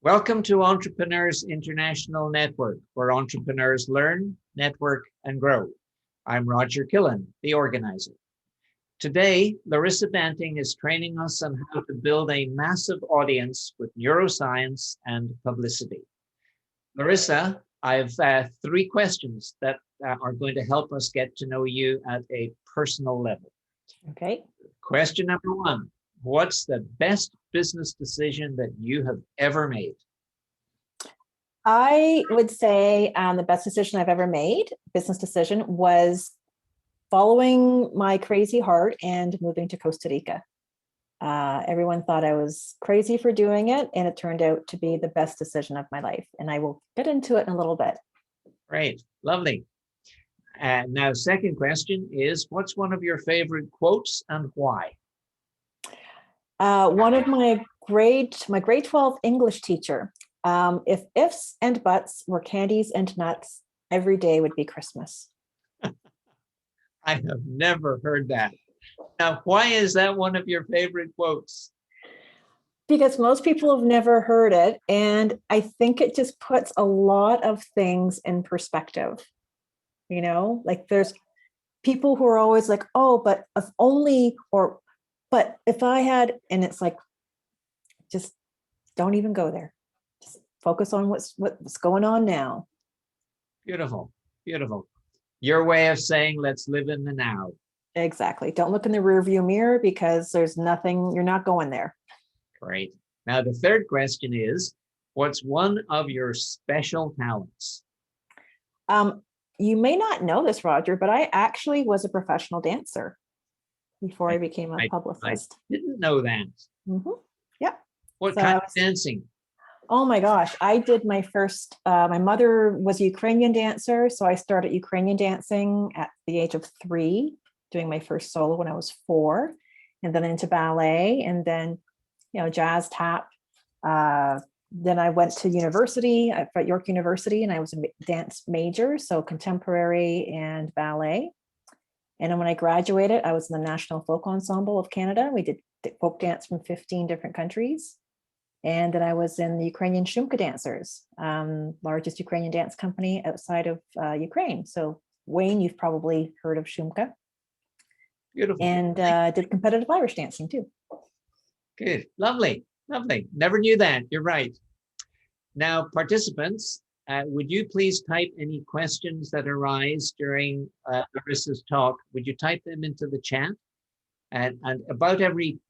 Welcome to Entrepreneurs International Network, where entrepreneurs learn, network, and grow. I'm Roger Killen, the organizer. Today, Larissa Banting is training us on how to build a massive audience with neuroscience and publicity. Larissa, I have three questions that are going to help us get to know you at a personal level. Okay. Question number one. What's the best business decision that you have ever made? I would say the best decision I've ever made, business decision, was following my crazy heart and moving to Costa Rica. Everyone thought I was crazy for doing it, and it turned out to be the best decision of my life. And I will get into it in a little bit. Great, lovely. Now, second question is, what's one of your favorite quotes and why? One of my grade 12 English teacher, if ifs and buts were candies and nuts, every day would be Christmas. I have never heard that. Now, why is that one of your favorite quotes? Because most people have never heard it. And I think it just puts a lot of things in perspective. You know, like there's people who are always like, oh, but if only, or but if I had, and it's like, just don't even go there. Just focus on what's going on now. Beautiful, beautiful. Your way of saying, let's live in the now. Exactly. Don't look in the rearview mirror because there's nothing, you're not going there. Great. Now, the third question is, what's one of your special talents? You may not know this, Roger, but I actually was a professional dancer before I became a publicist. I didn't know that. Mm-hmm. Yeah. What kind of dancing? Oh my gosh. I did my first, my mother was a Ukrainian dancer. So I started Ukrainian dancing at the age of 3, doing my first solo when I was 4, and then into ballet, and then, jazz, tap. Then I went to university at York University, and I was a dance major, so contemporary and ballet. And then when I graduated, I was in the National Folk Ensemble of Canada. We did folk dance from 15 different countries. And then I was in the Ukrainian Shumka Dancers, largest Ukrainian dance company outside of Ukraine. So Wayne, you've probably heard of Shumka. Beautiful. And did competitive Irish dancing too. Good, lovely, lovely. Never knew that, you're right. Now, participants, would you please type any questions that arise during Larissa's talk? Would you type them into the chat? And about every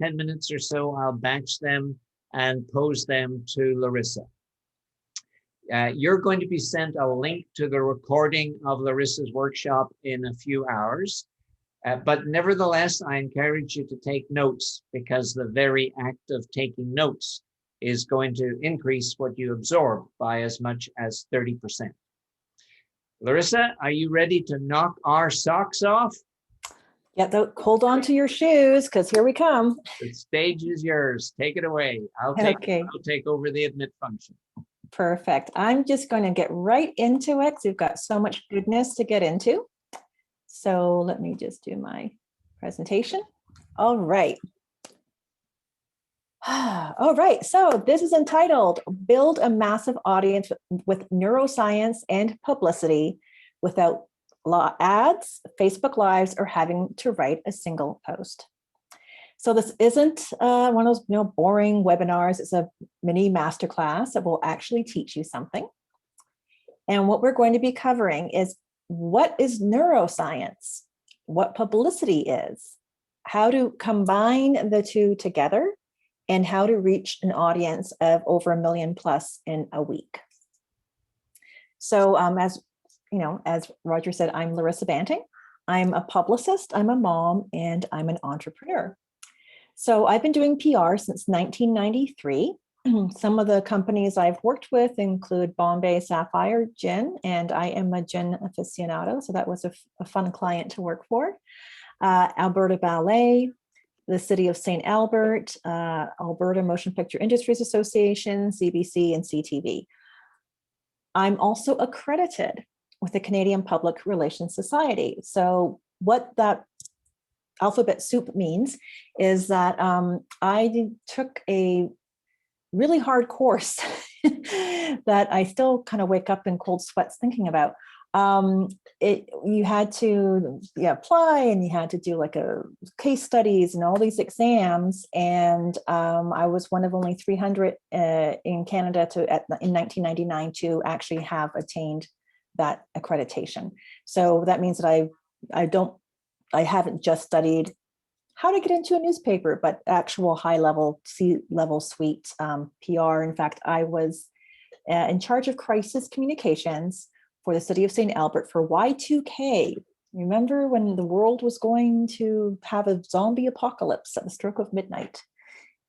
10 minutes or so, I'll batch them and pose them to Larissa. You're going to be sent a link to the recording of Larissa's workshop in a few hours. But nevertheless, I encourage you to take notes, because the very act of taking notes is going to increase what you absorb by as much as 30%. Larissa, are you ready to knock our socks off? Yeah, hold on to your shoes, because here we come. The stage is yours. Take it away. I'll take over the admit function. Perfect. I'm just going to get right into it, because we've got so much goodness to get into. So let me just do my presentation. All right. All right. So this is entitled Build a Massive Audience with Neuroscience and Publicity Without Ads, Facebook Lives, or having to write a single post. So this isn't one of those boring webinars. It's a mini masterclass that will actually teach you something. And what we're going to be covering is, what is neuroscience, what publicity is, how to combine the two together, and how to reach an audience of over 1 million plus in a week. So as Roger said, I'm Larissa Banting. I'm a publicist, I'm a mom, and I'm an entrepreneur. So I've been doing PR since 1993. Some of the companies I've worked with include Bombay Sapphire Gin, and I am a gin aficionado, so that was a fun client to work for. Alberta Ballet, the City of St. Albert, Alberta Motion Picture Industries Association, CBC, and CTV. I'm also accredited with the Canadian Public Relations Society. So what that alphabet soup means is that I took a really hard course that I still kind of wake up in cold sweats thinking about. You had to apply, and you had to do like a case studies and all these exams. And I was one of only 300 in Canada in 1999 to actually have attained that accreditation. So that means that I haven't just studied how to get into a newspaper, but actual high level, C-level suite PR. In fact, I was in charge of crisis communications for the city of St. Albert for Y2K. Remember when the world was going to have a zombie apocalypse at the stroke of midnight?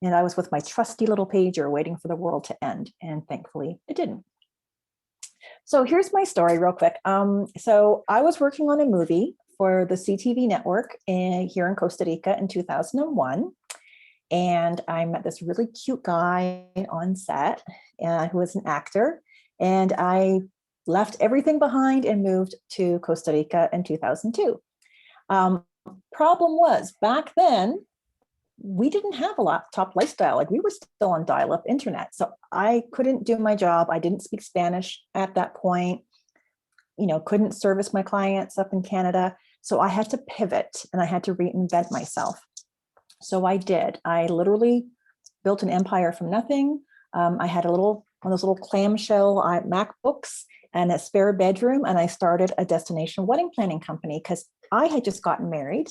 And I was with my trusty little pager waiting for the world to end. And thankfully it didn't. So here's my story real quick. So I was working on a movie for the CTV network here in Costa Rica in 2001. And I met this really cute guy on set who was an actor. And I left everything behind and moved to Costa Rica in 2002. Problem was, back then, we didn't have a laptop lifestyle. Like, we were still on dial-up internet. So I couldn't do my job. I didn't speak Spanish at that point, couldn't service my clients up in Canada. So I had to pivot and I had to reinvent myself. So I did. I literally built an empire from nothing. I had one of those little clamshell MacBooks and a spare bedroom, and I started a destination wedding planning company because I had just gotten married,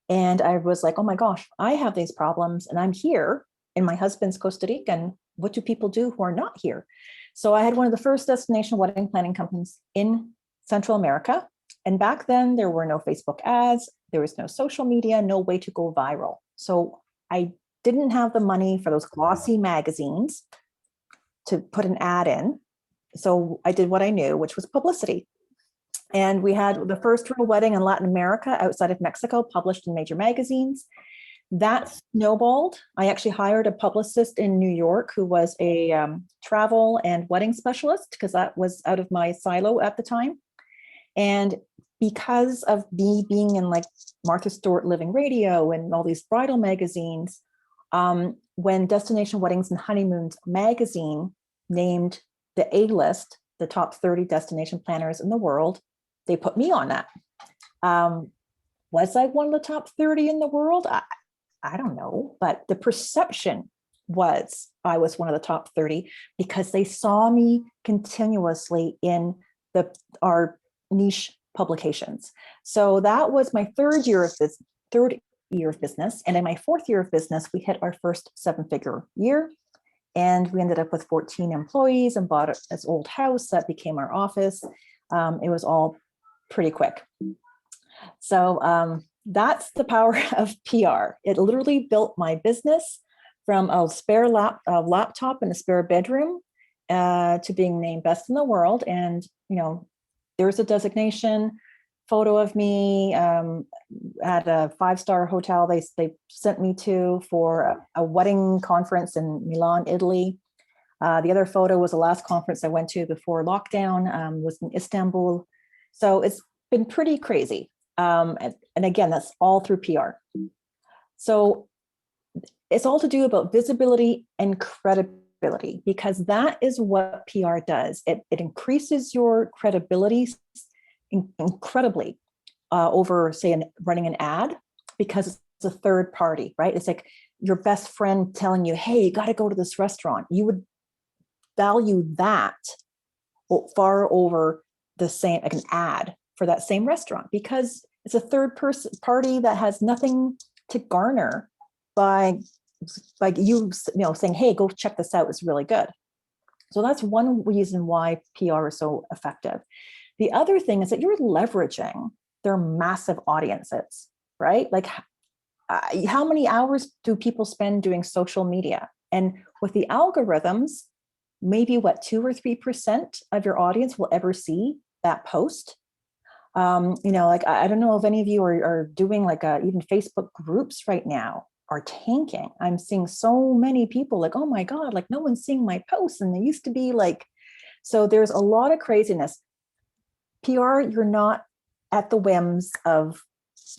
and I was like, oh my gosh, I have these problems, and I'm here, and my husband's Costa Rican. What do people do who are not here? So I had one of the first destination wedding planning companies in Central America, and back then there were no Facebook ads, there was no social media, no way to go viral. So I didn't have the money for those glossy magazines to put an ad in. So I did what I knew, which was publicity. And we had the first real wedding in Latin America outside of Mexico, published in major magazines. That snowballed. I actually hired a publicist in New York who was a travel and wedding specialist, because that was out of my silo at the time. And because of me being in like Martha Stewart Living Radio and all these bridal magazines, when Destination Weddings and Honeymoons magazine named the A-list, the top 30 destination planners in the world, they put me on that. Was I one of the top 30 in the world? I don't know, but the perception was I was one of the top 30 because they saw me continuously in our niche publications. So that was my third year of business. And in my fourth year of business, we hit our first 7-figure year. And we ended up with 14 employees and bought this old house that became our office. It was all pretty quick. So that's the power of PR. It literally built my business from a spare laptop in a spare bedroom to being named best in the world. And, there's a designation photo of me at a 5-star hotel they sent me to for a wedding conference in Milan, Italy. The other photo was the last conference I went to before lockdown, was in Istanbul. So it's been pretty crazy. And again, that's all through PR. So it's all to do about visibility and credibility, because that is what PR does. It increases your credibility incredibly over, say, running an ad, because it's a third party, right? It's like your best friend telling you, hey, you got to go to this restaurant. You would value that far over the same, like an ad for that same restaurant, because it's a third party that has nothing to garner by you saying, hey, go check this out, it's really good. So that's one reason why PR is so effective. The other thing is that you're leveraging their massive audiences, right? Like, how many hours do people spend doing social media? And with the algorithms, maybe 2 or 3% of your audience will ever see that post. Like, I don't know if any of you are doing like even Facebook groups right now are tanking. I'm seeing so many people like, oh my God, like no one's seeing my posts. And they used to be like, so there's a lot of craziness. PR, you're not at the whims of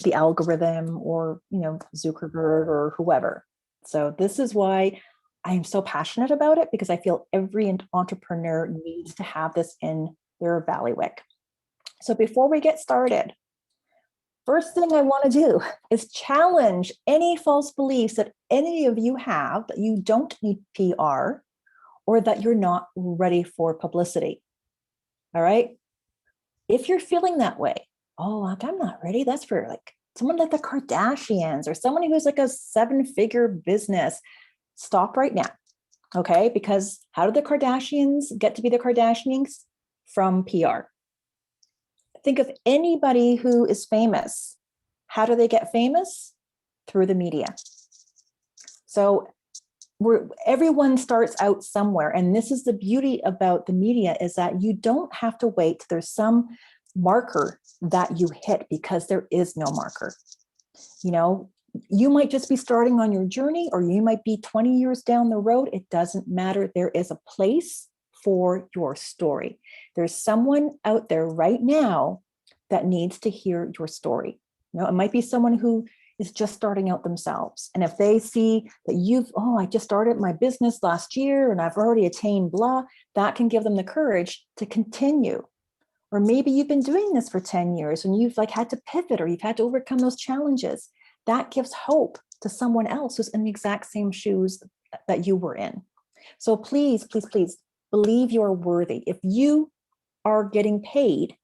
the algorithm or, Zuckerberg or whoever. So this is why I am so passionate about it because I feel every entrepreneur needs to have this in their bailiwick. So before we get started, first thing I want to do is challenge any false beliefs that any of you have that you don't need PR or that you're not ready for publicity. All right. If you're feeling that way, oh, I'm not ready. That's for like someone like the Kardashians or someone who's like a 7-figure business. Stop right now. Okay. Because how did the Kardashians get to be the Kardashians? From PR. Think of anybody who is famous. How do they get famous? Through the media. So everyone starts out somewhere. And this is the beauty about the media, is that you don't have to wait. There's some marker that you hit, because there is no marker. You know, you might just be starting on your journey, or you might be 20 years down the road. It doesn't matter. There is a place for your story. There's someone out there right now that needs to hear your story. You know, it might be someone who is just starting out themselves. And if they see that I just started my business last year and I've already attained blah, that can give them the courage to continue. Or maybe you've been doing this for 10 years and you've like had to pivot, or you've had to overcome those challenges. That gives hope to someone else who's in the exact same shoes that you were in. So please, please, please believe you're worthy. If you are getting paid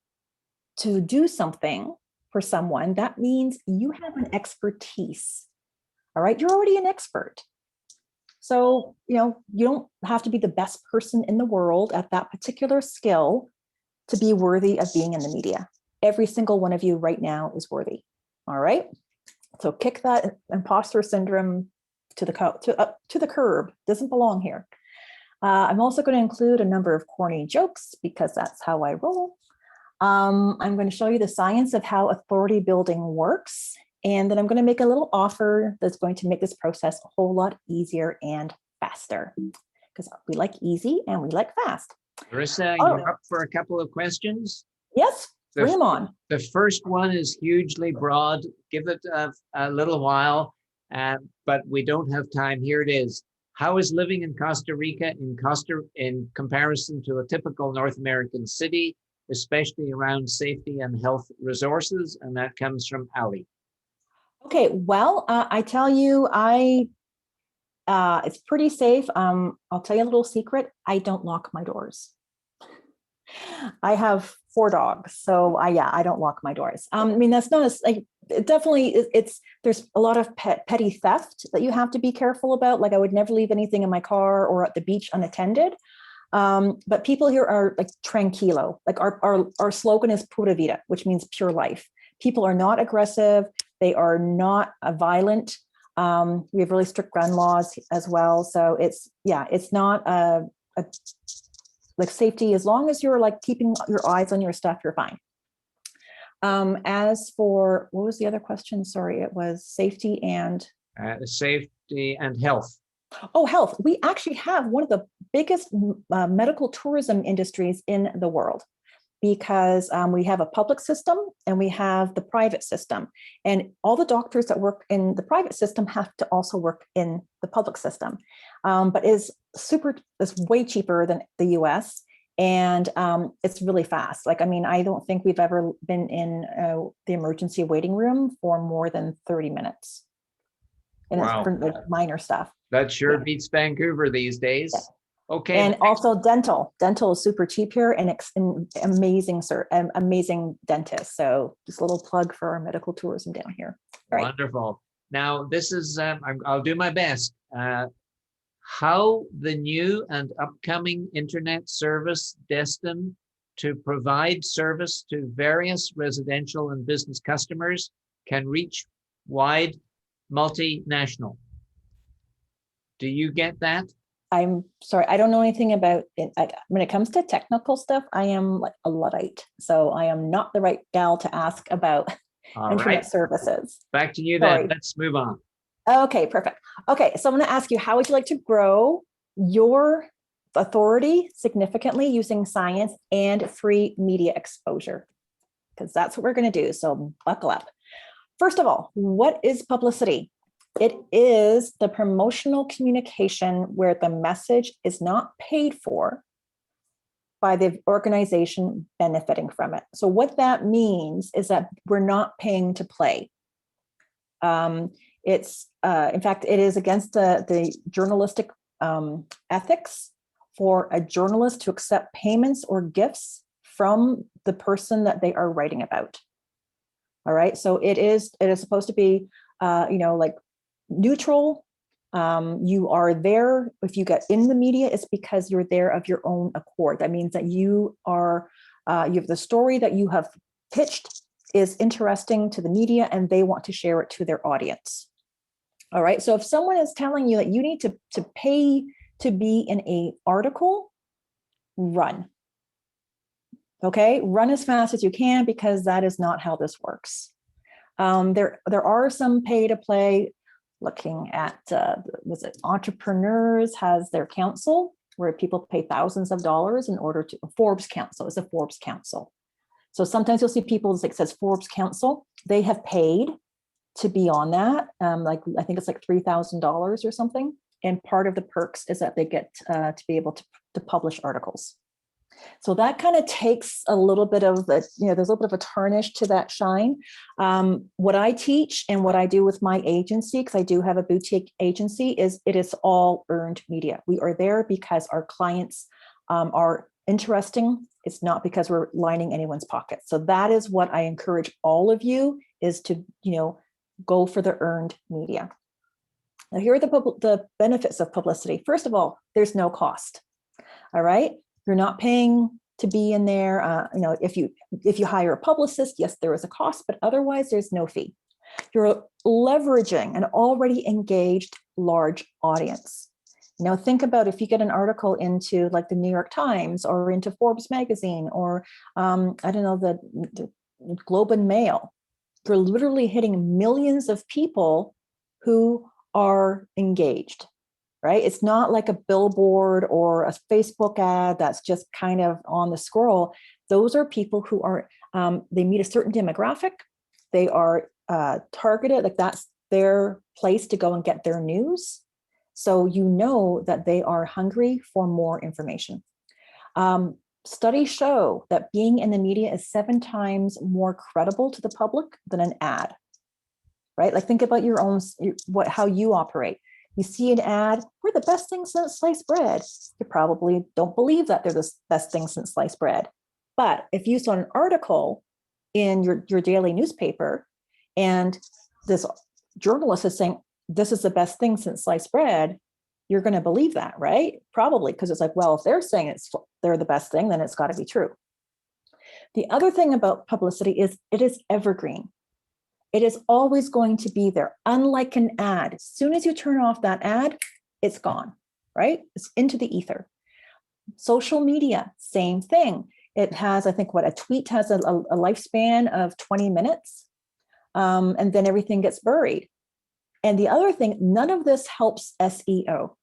to do something for someone, that means you have an expertise. All right, you're already an expert. So, you know, you don't have to be the best person in the world at that particular skill to be worthy of being in the media. Every single one of you right now is worthy. All right. So kick that imposter syndrome to the curb. Doesn't belong here. I'm also going to include a number of corny jokes because that's how I roll. I'm going to show you the science of how authority building works. And then I'm going to make a little offer that's going to make this process a whole lot easier and faster, because we like easy and we like fast. Larissa, you're up for a couple of questions? Yes, bring them on. The first one is hugely broad. Give it a little while, but we don't have time. Here it is. How is living in Costa Rica in comparison to a typical North American city, especially around safety and health resources? And that comes from Ali. Okay, well, I tell you, it's pretty safe. I'll tell you a little secret. I don't lock my doors. I have 4 dogs, so I don't lock my doors. I mean, that's not there's a lot of petty theft that you have to be careful about. Like, I would never leave anything in my car or at the beach unattended. But people here are like tranquilo. Like our slogan is pura vida, which means pure life. People are not aggressive. They are not violent. We have really strict gun laws as well. So it's not like safety. As long as you're like keeping your eyes on your stuff, you're fine. As for, what was the other question? Sorry, it was safety and health. Oh, health. We actually have one of the biggest medical tourism industries in the world, because we have a public system and we have the private system. And all the doctors that work in the private system have to also work in the public system. But it's way cheaper than the US. And it's really fast. Like, I mean, I don't think we've ever been in the emergency waiting room for more than 30 minutes. And wow. It's for like minor stuff. That sure beats Vancouver these days. Yeah. Okay. And also dental is super cheap here, and amazing dentist. So just a little plug for our medical tourism down here. All wonderful. Right. Now this is, I'll do my best. How the new and upcoming internet service destined to provide service to various residential and business customers can reach wide multinational. Do you get that? I'm sorry, I don't know anything about it. When it comes to technical stuff, I am like a Luddite. So I am not the right gal to ask about internet services. Back to you then. Let's move on. Okay, perfect. Okay, so I'm going to ask you, how would you like to grow your authority significantly using science and free media exposure? Because that's what we're going to do. So buckle up. First of all, what is publicity? It is the promotional communication where the message is not paid for by the organization benefiting from it. So what that means is that we're not paying to play. It's in fact, it is against the journalistic ethics for a journalist to accept payments or gifts from the person that they are writing about. All right, so it is supposed to be like neutral. You are there. If you get in the media, it's because you're there of your own accord. That means that you have the story that you have pitched is interesting to the media and they want to share it to their audience. All right, so if someone is telling you that you need to pay to be in an article, run. Okay, run as fast as you can, because that is not how this works. There are some pay to play. Looking at was it Entrepreneurs has their council where people pay thousands of dollars in order to Forbes Council. It's a Forbes Council. So sometimes you'll see people, it says Forbes Council, they have paid to be on that. Like I think it's like $3,000 or something. And part of the perks is that they get to be able to publish articles. So that kind of takes a little bit of the, there's a little bit of a tarnish to that shine. What I teach and what I do with my agency, because I do have a boutique agency, is it is all earned media. We are there because our clients are interesting. It's not because we're lining anyone's pocket. So that is what I encourage all of you, is to, go for the earned media. Now, here are the benefits of publicity. First of all, there's no cost. All right. You're not paying to be in there. If you hire a publicist, yes, there is a cost, but otherwise there's no fee. You're leveraging an already engaged large audience. Think about if you get an article into like the New York Times or into Forbes magazine or the Globe and Mail. You're literally hitting millions of people who are engaged. Right? It's not like a billboard or a Facebook ad that's just kind of on the scroll. Those are people who are, they meet a certain demographic. They are targeted, like that's their place to go and get their news. So that they are hungry for more information. Studies show that being in the media is 7 times more credible to the public than an ad. Right? Like think about how you operate. You see an ad, we're the best thing since sliced bread. You probably don't believe that they're the best thing since sliced bread. But if you saw an article in your daily newspaper and this journalist is saying, this is the best thing since sliced bread, you're going to believe that, right? Probably, because it's like, well, if they're saying they're the best thing, then it's got to be true. The other thing about publicity is it is evergreen. It is always going to be there. Unlike an ad, as soon as you turn off that ad, it's gone, right? It's into the ether. Social media, same thing. It has, I think, a tweet has a lifespan of 20 minutes, and then everything gets buried. And the other thing, none of this helps SEO.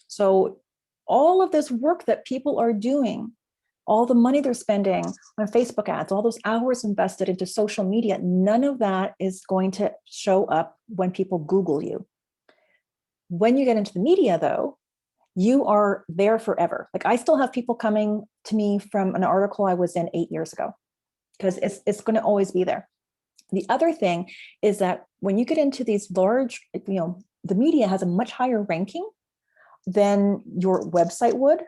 So all of this work that people are doing, all the money they're spending on Facebook ads, all those hours invested into social media, none of that is going to show up when people Google you. When you get into the media, though, you are there forever. Like I still have people coming to me from an article I was in 8 years ago, because it's going to always be there. The other thing is that when you get into these large, the media has a much higher ranking than your website would.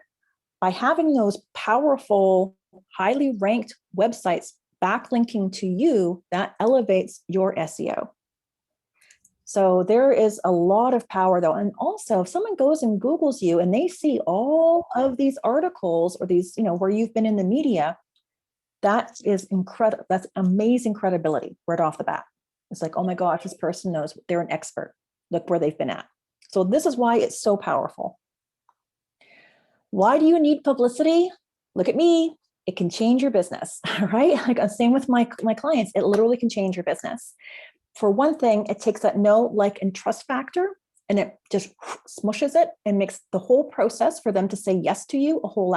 By having those powerful, highly ranked websites backlinking to you, that elevates your SEO. So there is a lot of power though. And also if someone goes and Googles you and they see all of these articles or these, where you've been in the media, that is incredible. That's amazing credibility right off the bat. It's like, oh my gosh, this person knows, they're an expert. Look where they've been at. So this is why it's so powerful. Why do you need publicity? Look at me. It can change your business, right? Like same with my clients, it literally can change your business. For one thing, it takes that know, like, and trust factor, and it just smushes it and makes the whole process for them to say yes to you a whole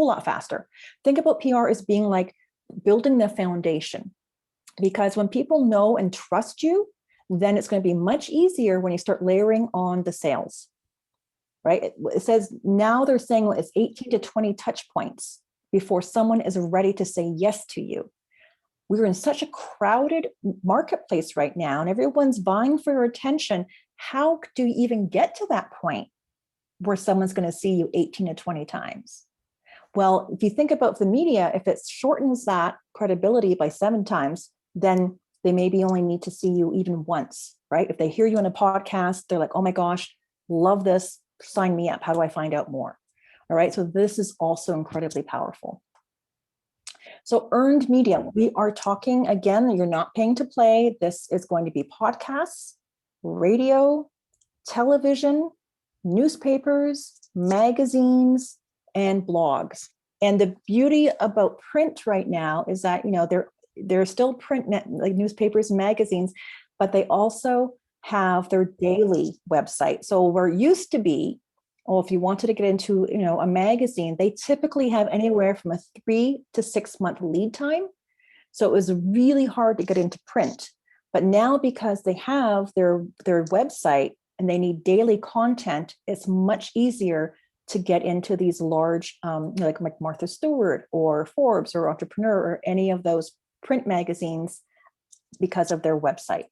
lot faster. Think about PR as being like building the foundation, because when people know and trust you, then it's going to be much easier when you start layering on the sales, right? It says now they're saying it's 18 to 20 touch points before someone is ready to say yes to you. We're in such a crowded marketplace right now, and everyone's vying for your attention. How do you even get to that point where someone's going to see you 18 to 20 times? Well, if you think about the media, if it shortens that credibility by 7 times, then they maybe only need to see you even once, right? If they hear you on a podcast, they're like, oh my gosh, love this, sign me up. How do I find out more? All right, so this is also incredibly powerful. So earned media, we are talking, again, you're not paying to play. This is going to be podcasts, radio, television, newspapers, magazines, and blogs. And the beauty about print right now is that, they're still print like newspapers and magazines, but they also have their daily website. So where it used to be, if you wanted to get into, a magazine, they typically have anywhere from a 3 to 6 month lead time. So it was really hard to get into print. But now, because they have their website and they need daily content, it's much easier to get into these large, like Martha Stewart or Forbes or Entrepreneur or any of those print magazines because of their website.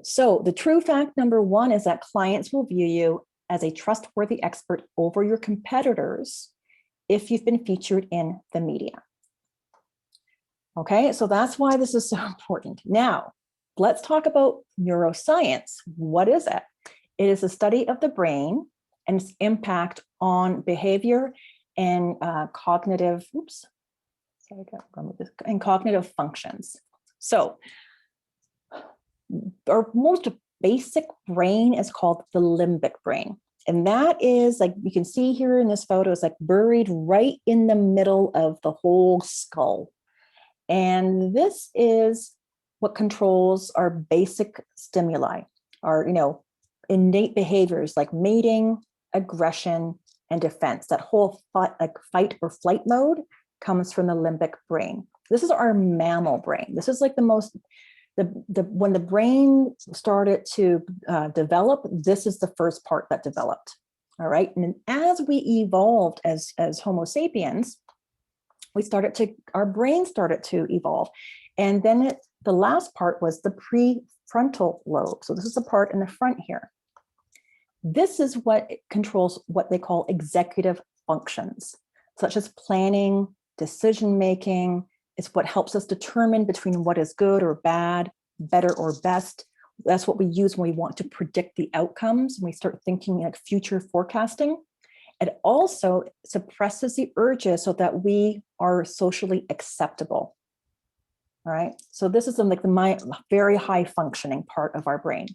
So the true fact number 1 is that clients will view you as a trustworthy expert over your competitors if you've been featured in the media. Okay, so that's why this is so important. Now, let's talk about neuroscience. What is it? It is a study of the brain and its impact on behavior and cognitive functions. So our most basic brain is called the limbic brain. And that is, like you can see here in this photo, is like buried right in the middle of the whole skull. And this is what controls our basic stimuli, our, innate behaviors like mating, aggression, and defense. That whole fight or flight mode comes from the limbic brain. This is our mammal brain. This is like when the brain started to develop, this is the first part that developed. All right. And as we evolved as Homo sapiens, our brain started to evolve. And then the last part was the prefrontal lobe. So this is the part in the front here. This is what controls what they call executive functions, such as planning, decision-making. It's what helps us determine between what is good or bad, better or best. That's what we use when we want to predict the outcomes, when we start thinking like future forecasting. It also suppresses the urges so that we are socially acceptable. All right. So this is like the very high functioning part of our brain.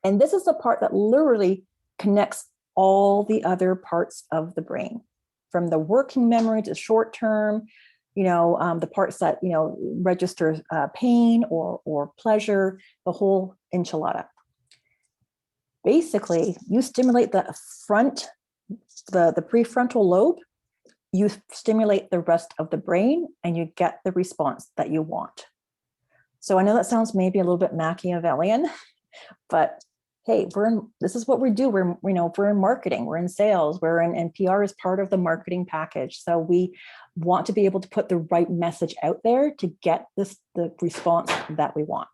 And this is the part that literally connects all the other parts of the brain, from the working memory to short term, the parts that, register pain or pleasure, the whole enchilada. Basically, you stimulate the prefrontal lobe, you stimulate the rest of the brain, and you get the response that you want. So I know that sounds maybe a little bit Machiavellian, but hey, this is what we do. We're in marketing, we're in sales, and PR is part of the marketing package. So we want to be able to put the right message out there to get the response that we want.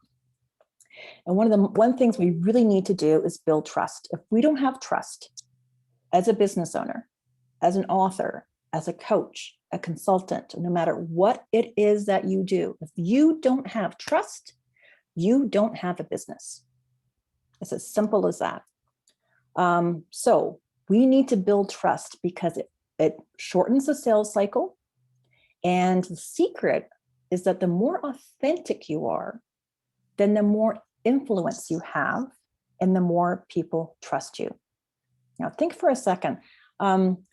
And one things we really need to do is build trust. If we don't have trust as a business owner, as an author, as a coach, a consultant, no matter what it is that you do, if you don't have trust, you don't have a business. It's as simple as that. So we need to build trust because it shortens the sales cycle. And the secret is that the more authentic you are, then the more influence you have and the more people trust you. Now think for a second. When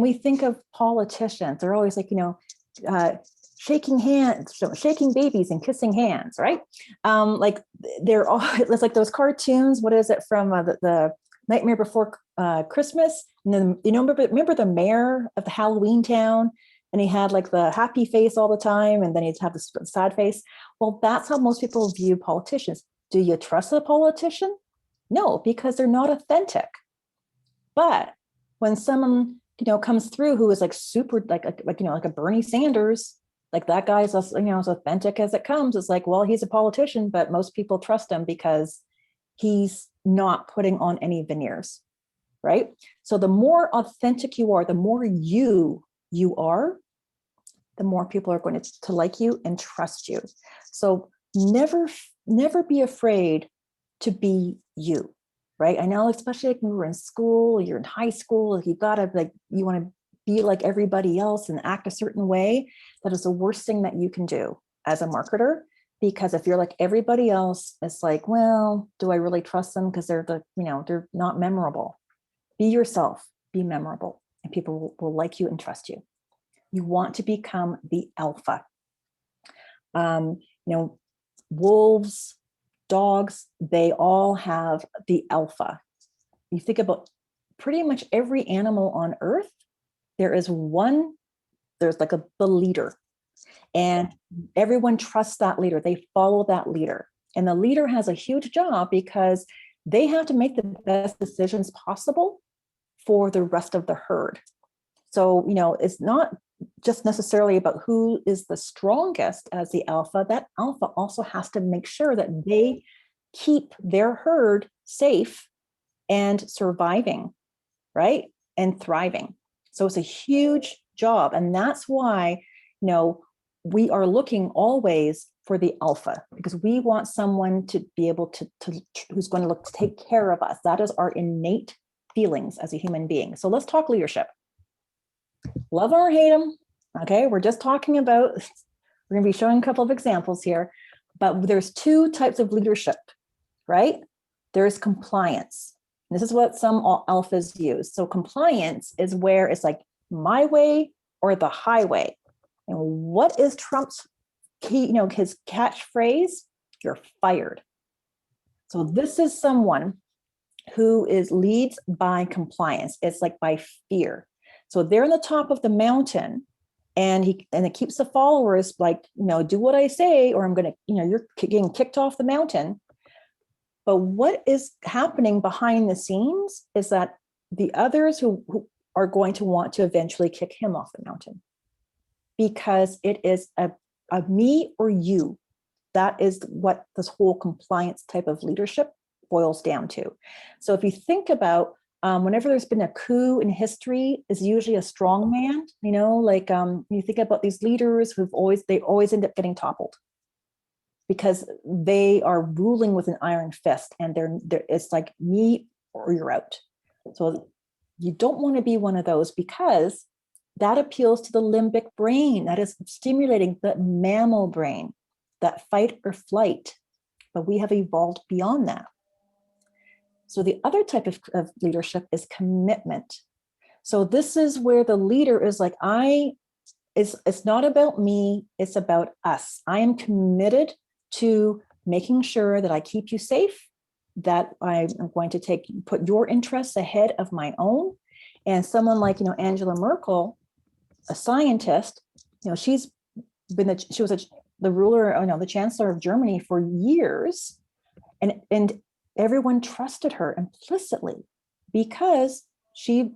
we think of politicians, they're always like, shaking hands, shaking babies and kissing hands, right? Like they're all, it's like those cartoons. What is it from the Nightmare Before Christmas? And then, remember the mayor of the Halloween town? and he had like the happy face all the time, and then he'd have this sad face. Well, that's how most people view politicians. Do you trust a politician? No, because they're not authentic. But when someone, comes through who is like super, like a Bernie Sanders, like that guy is, as authentic as it comes. It's like, well, he's a politician, but most people trust him because he's not putting on any veneers, right? So the more authentic you are, the more you are, the more people are going to like you and trust you. So never be afraid to be you, right? I know, especially like when we're in school, you're in high school, you want to be like everybody else and act a certain way. That is the worst thing that you can do as a marketer, because if you're like everybody else, it's like, well, do I really trust them? Because they're they're not memorable. Be yourself, be memorable, and people will like you and trust you. You want to become the alpha. Wolves, dogs, they all have the alpha. You think about pretty much every animal on earth, there's like the leader, and everyone trusts that leader. They follow that leader, and the leader has a huge job because they have to make the best decisions possible for the rest of the herd. So, it's not just necessarily about who is the strongest as the alpha. That alpha also has to make sure that they keep their herd safe and surviving, right? And thriving. So it's a huge job. And that's why, we are looking always for the alpha, because we want someone to be able to who's going to take care of us. That is our innate feelings as a human being. So let's talk leadership. Love them or hate them. Okay, we're just talking about, we're going to be showing a couple of examples here, but there's two types of leadership, right? There's compliance. This is what some alphas use. So compliance is where it's like my way or the highway. And what is Trump's key, his catchphrase? You're fired. So this is someone who leads by compliance. It's like by fear. So they're on the top of the mountain, and it keeps the followers like, do what I say, or I'm going to, you're getting kicked off the mountain. But what is happening behind the scenes is that the others who are going to want to eventually kick him off the mountain, because it is a me or you. That is what this whole compliance type of leadership boils down to. So if you think about whenever there's been a coup in history, is usually a strong man, you think about these leaders they always end up getting toppled because they are ruling with an iron fist, and it's like me or you're out. So you don't want to be one of those, because that appeals to the limbic brain. That is stimulating the mammal brain, that fight or flight. But we have evolved beyond that. So the other type of leadership is commitment. So this is where the leader is like, it's not about me, it's about us. I am committed to making sure that I keep you safe, that I'm going to put your interests ahead of my own. And someone like, Angela Merkel, a scientist, she was the ruler, the chancellor of Germany for years. And everyone trusted her implicitly because she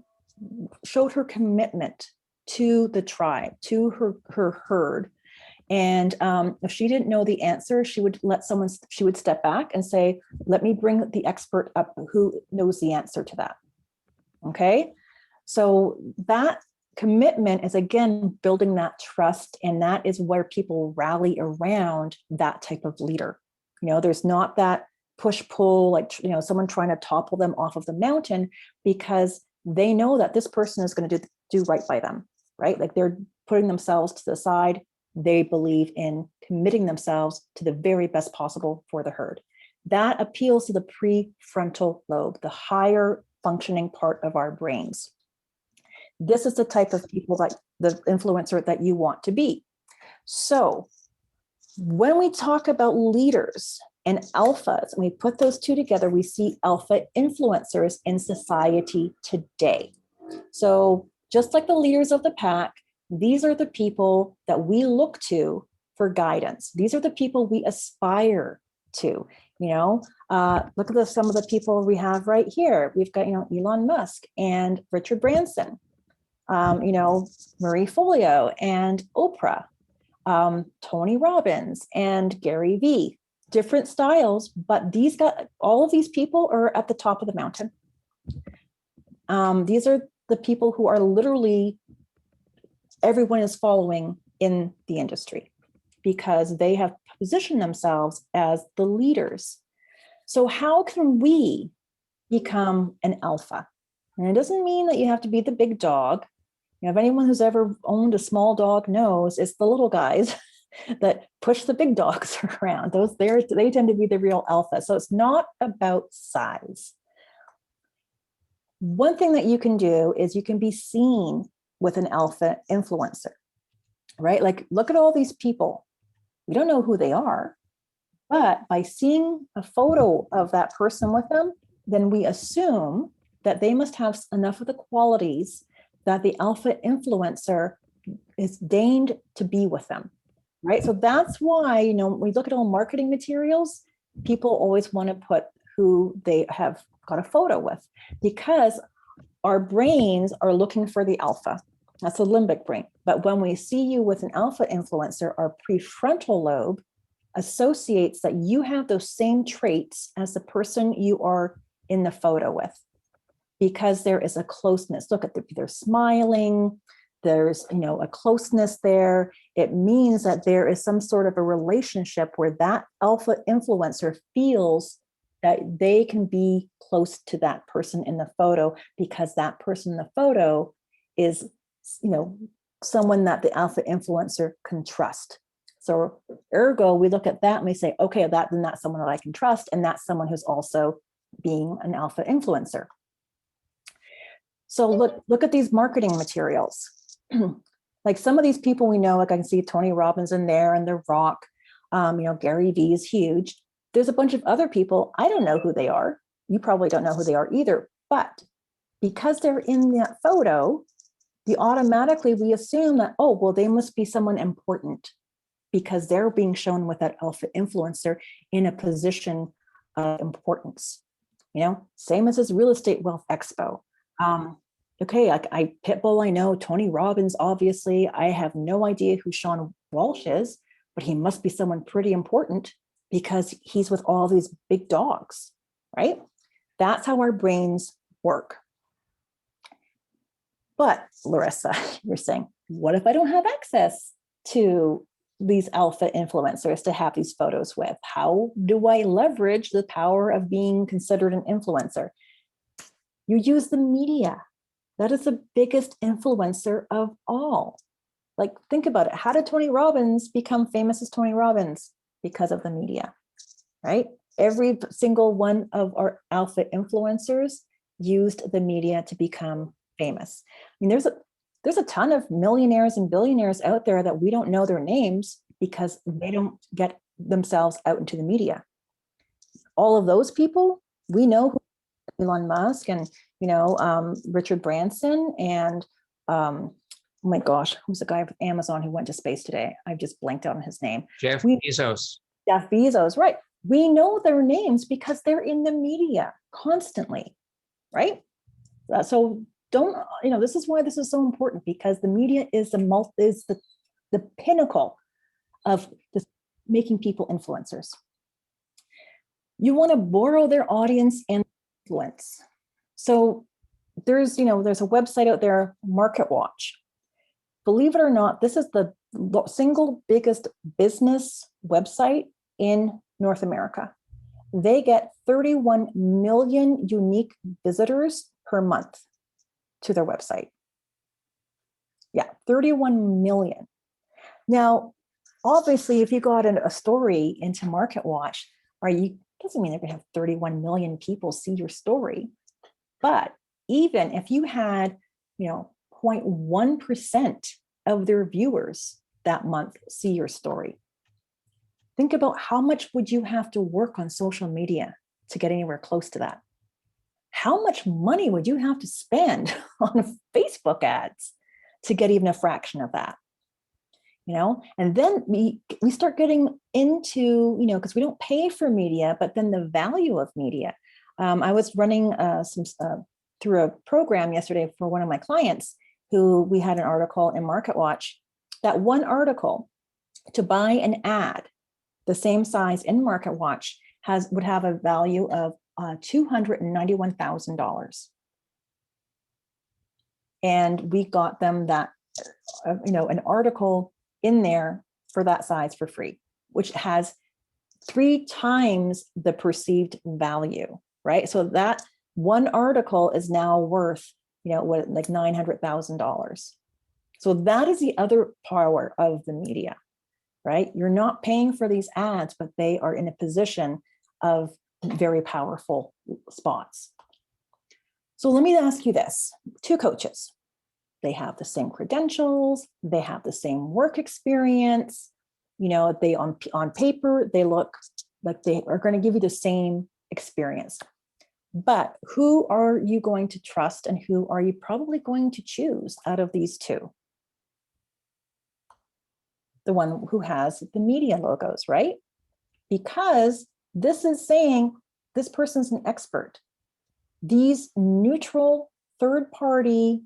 showed her commitment to the tribe, to her herd. And if she didn't know the answer, she would step back and say, let me bring the expert up who knows the answer to that. Okay. So that commitment is, again, building that trust. And that is where people rally around that type of leader. There's not that push-pull, like, someone trying to topple them off of the mountain, because they know that this person is going to do right by them, right? Like, they're putting themselves to the side. They believe in committing themselves to the very best possible for the herd. That appeals to the prefrontal lobe, the higher functioning part of our brains. This is the type of people that the influencer that you want to be. So when we talk about leaders and alphas, and we put those two together, we see alpha influencers in society today. So just like the leaders of the pack, These are the people that we look to for guidance. These are the people we aspire to. Look at some of the people we have right here. We've got, Elon Musk and Richard Branson, Marie Forleo and Oprah, Tony Robbins and Gary Vee. Different styles, but all of these people are at the top of the mountain. These are the people who are literally, everyone is following in the industry because they have positioned themselves as the leaders. So how can we become an alpha? And it doesn't mean that you have to be the big dog. If anyone who's ever owned a small dog knows, it's the little guys that push the big dogs around. They tend to be the real alpha. So it's not about size. One thing that you can do is you can be seen with an alpha influencer, right? Like, look at all these people. We don't know who they are, but by seeing a photo of that person with them, then we assume that they must have enough of the qualities that the alpha influencer is deigned to be with them, right? So that's why, when we look at all marketing materials, people always want to put who they have got a photo with, because our brains are looking for the alpha. That's a limbic brain. But when we see you with an alpha influencer, our prefrontal lobe associates that you have those same traits as the person you are in the photo with, because there is a closeness. Look at they're smiling. There's, a closeness there. It means that there is some sort of a relationship where that alpha influencer feels that they can be close to that person in the photo, because that person in the photo is, someone that the alpha influencer can trust. So ergo, we look at that and we say, okay, then that's someone that I can trust. And that's someone who's also being an alpha influencer. So look at these marketing materials. Like some of these people we know, like I can see Tony Robbins in there and The Rock, Gary Vee is huge. There's a bunch of other people. I don't know who they are. You probably don't know who they are either. But because they're in that photo, automatically we assume that, oh, well, they must be someone important because they're being shown with that alpha influencer in a position of importance. Same as this real estate wealth expo. Okay, I Pitbull, I know Tony Robbins, obviously. I have no idea who Sean Walsh is, but he must be someone pretty important because he's with all these big dogs, right? That's how our brains work. But Larissa, you're saying, what if I don't have access to these alpha influencers to have these photos with? How do I leverage the power of being considered an influencer? You use the media. That is the biggest influencer of all. Like, think about it. How did Tony Robbins become famous as Tony Robbins? Because of the media, right? Every single one of our alpha influencers used the media to become famous. I mean, there's a ton of millionaires and billionaires out there that we don't know their names because they don't get themselves out into the media. All of those people, we know who Elon Musk and, Richard Branson and, oh my gosh, who's the guy with Amazon who went to space today? I've just blanked out on his name. Jeff Bezos. Jeff Bezos, right. We know their names because they're in the media constantly, right? So don't, this is why this is so important, because the media is the pinnacle of just making people influencers. You want to borrow their audience and influence. So there's a website out there, Market Watch. Believe it or not, this is the single biggest business website in North America. They get 31 million unique visitors per month to their website. Yeah, 31 million. Now, obviously, if you got a story into Market Watch, doesn't mean they're going to have 31 million people see your story. But even if you had, 0.1% of their viewers that month see your story, think about how much would you have to work on social media to get anywhere close to that? How much money would you have to spend on Facebook ads to get even a fraction of that. And then we start getting into, because we don't pay for media, but then the value of media. I was running through a program yesterday for one of my clients who we had an article in MarketWatch. That one article, to buy an ad the same size in MarketWatch would have a value of $291,000. And we got them that, an article in there for that size for free, which has 3 times the perceived value, right? So that one article is now worth, like $900,000. So that is the other power of the media, right? You're not paying for these ads, but they are in a position of very powerful spots. So let me ask you this, 2 coaches. They have the same credentials, they have the same work experience, they on paper, they look like they are going to give you the same experience. But who are you going to trust and who are you probably going to choose out of these 2? The one who has the media logos, right? Because this is saying this person's an expert. These neutral third-party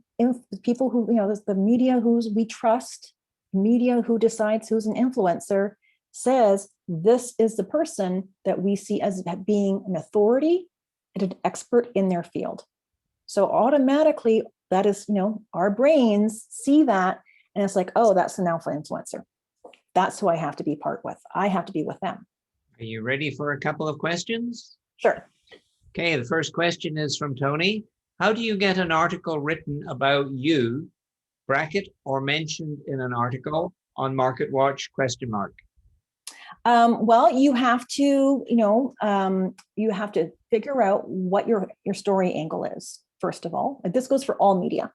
people who, the media who's we trust, media who decides who's an influencer, says this is the person that we see as being an authority and an expert in their field. So automatically that is, our brains see that and it's like, oh, that's an alpha influencer. That's who I have to be part with. I have to be with them. Are you ready for a couple of questions? Sure. Okay, the first question is from Tony. How do you get an article written about you, bracket, or mentioned in an article on MarketWatch, ? Well, you have to, you have to figure out what your story angle is, first of all. This goes for all media.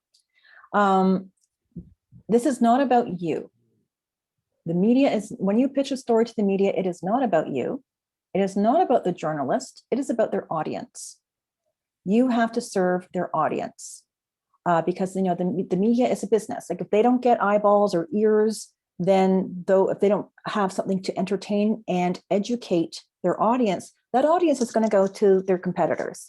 This is not about you. The media is, when you pitch a story to the media, it is not about you. It is not about the journalist. It is about their audience. You have to serve their audience because, the media is a business. Like if they don't get eyeballs or ears, then if they don't have something to entertain and educate their audience, that audience is going to go to their competitors.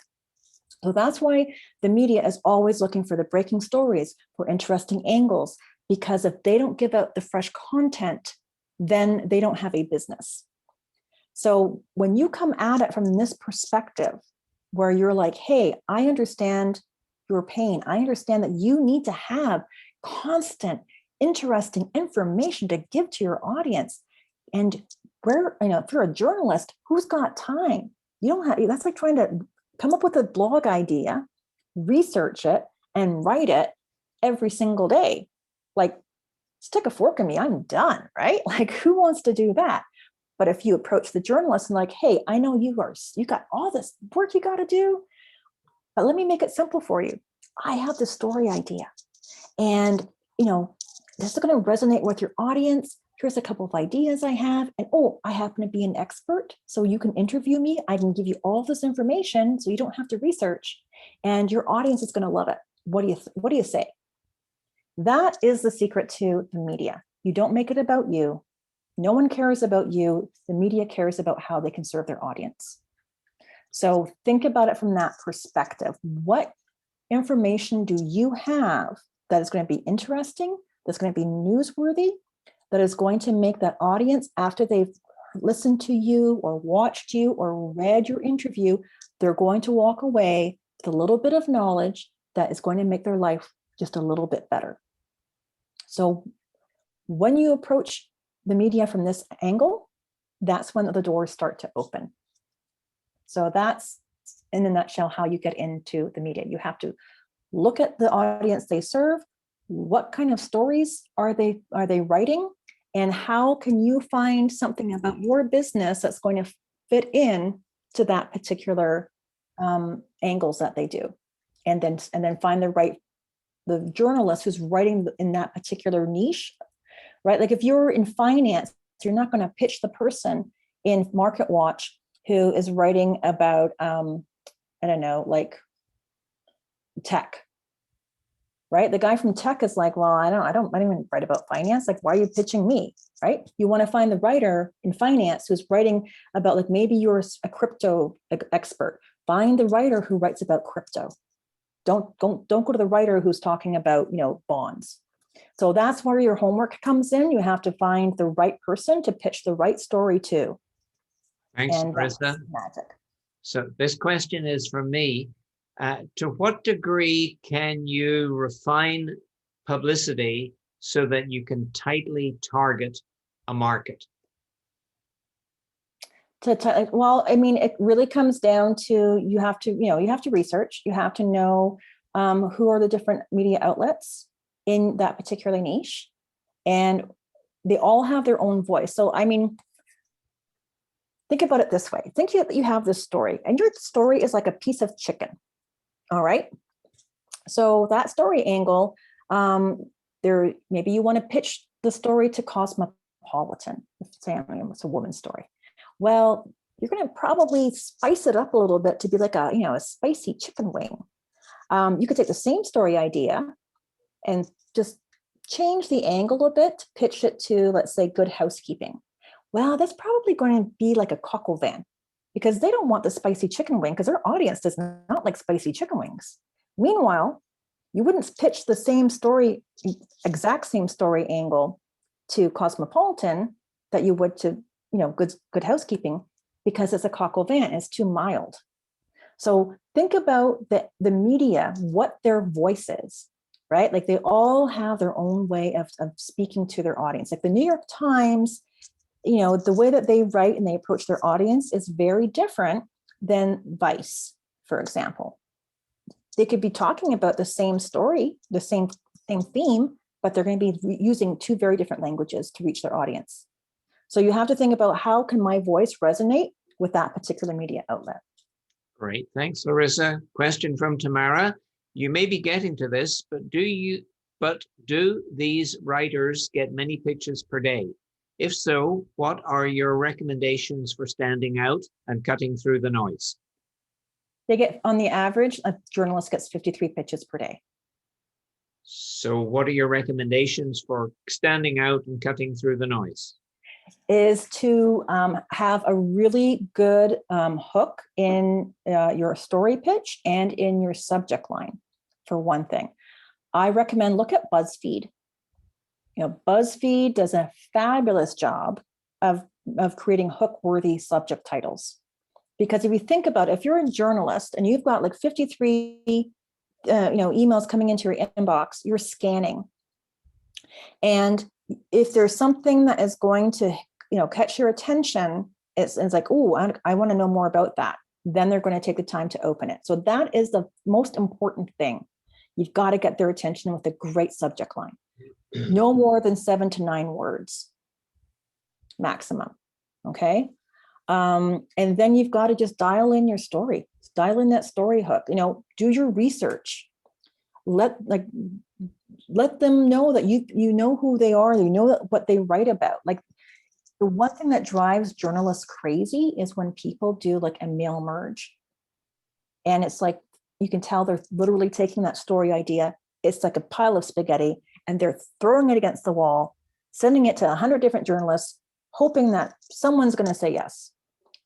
So that's why the media is always looking for the breaking stories, for interesting angles, because if they don't give out the fresh content, then they don't have a business. So when you come at it from this perspective, where you're like, hey, I understand your pain. I understand that you need to have constant, interesting information to give to your audience. And if you're a journalist, who's got time? You don't have, that's like trying to come up with a blog idea, research it, and write it every single day. Like, stick a fork in me, I'm done, right? Like, who wants to do that? But if you approach the journalist and like, hey, I know you got all this work you got to do, but let me make it simple for you. I have this story idea and, this is going to resonate with your audience. Here's a couple of ideas I have. And, I happen to be an expert. So you can interview me. I can give you all this information so you don't have to research and your audience is going to love it. What do you say? That is the secret to the media. You don't make it about you. No one cares about you. The media cares about how they can serve their audience. So think about it from that perspective. What information do you have that is going to be interesting, that's going to be newsworthy, that is going to make that audience, after they've listened to you or watched you or read your interview, they're going to walk away with a little bit of knowledge that is going to make their life just a little bit better. So when you approach the media from this angle, that's when the doors start to open. So that's, in a nutshell, how you get into the media. You have to look at the audience they serve. What kind of stories are they writing? And how can you find something about your business that's going to fit in to that particular angles that they do? And then find the journalist who's writing in that particular niche, right? Like if you're in finance, you're not going to pitch the person in MarketWatch who is writing about, like tech, right? The guy from tech is like, well, I don't even write about finance. Like, why are you pitching me, right? You want to find the writer in finance who's writing about, like, maybe you're a crypto expert. Find the writer who writes about crypto. Don't go to the writer who's talking about, bonds. So that's where your homework comes in. You have to find the right person to pitch the right story to. Thanks, And Larissa. that's magic. So this question is from me. To what degree can you refine publicity so that you can tightly target a market? Well, I mean, it really comes down to, you have to research, you have to know who are the different media outlets in that particular niche, and they all have their own voice. So, I mean, think about it this way. Think you have this story, and your story is like a piece of chicken. All right. So that story angle, maybe you want to pitch the story to Cosmopolitan. It's a woman's story. Well, you're going to probably spice it up a little bit to be like a spicy chicken wing. You could take the same story idea and just change the angle a bit, pitch it to, let's say, Good Housekeeping. Well, that's probably going to be like a coq au vin, because they don't want the spicy chicken wing, because their audience does not like spicy chicken wings. Meanwhile, you wouldn't pitch the same story, exact same story angle to Cosmopolitan that you would to, Good Housekeeping, because it's a coq au vin, it's too mild. So think about the media, what their voice is, right? Like, they all have their own way of speaking to their audience. Like the New York Times, the way that they write and they approach their audience is very different than Vice, for example. They could be talking about the same story, the same theme, but they're going to be using two very different languages to reach their audience. So you have to think about, how can my voice resonate with that particular media outlet? Great. Thanks, Larissa. Question from Tamara. You may be getting to this, but do these writers get many pitches per day? If so, what are your recommendations for standing out and cutting through the noise? They get, on the average, a journalist gets 53 pitches per day. So what are your recommendations for standing out and cutting through the noise? Is to have a really good hook in your story pitch and in your subject line, for one thing. I recommend look at BuzzFeed. BuzzFeed does a fabulous job of creating hook-worthy subject titles. Because if you think about it, if you're a journalist and you've got like 53 emails coming into your inbox, you're scanning. And if there's something that is going to catch your attention, it's like, oh, I want to know more about that. Then they're going to take the time to open it. So that is the most important thing. You've got to get their attention with a great subject line. No more than 7 to 9 words maximum. Okay. And then you've got to just dial in your story, dial in that story hook, do your research. Let them know that you know who they are, you know what they write about. Like, the one thing that drives journalists crazy is when people do like a mail merge. And it's like, you can tell they're literally taking that story idea, it's like a pile of spaghetti, and they're throwing it against the wall, sending it to 100 different journalists, hoping that someone's going to say yes.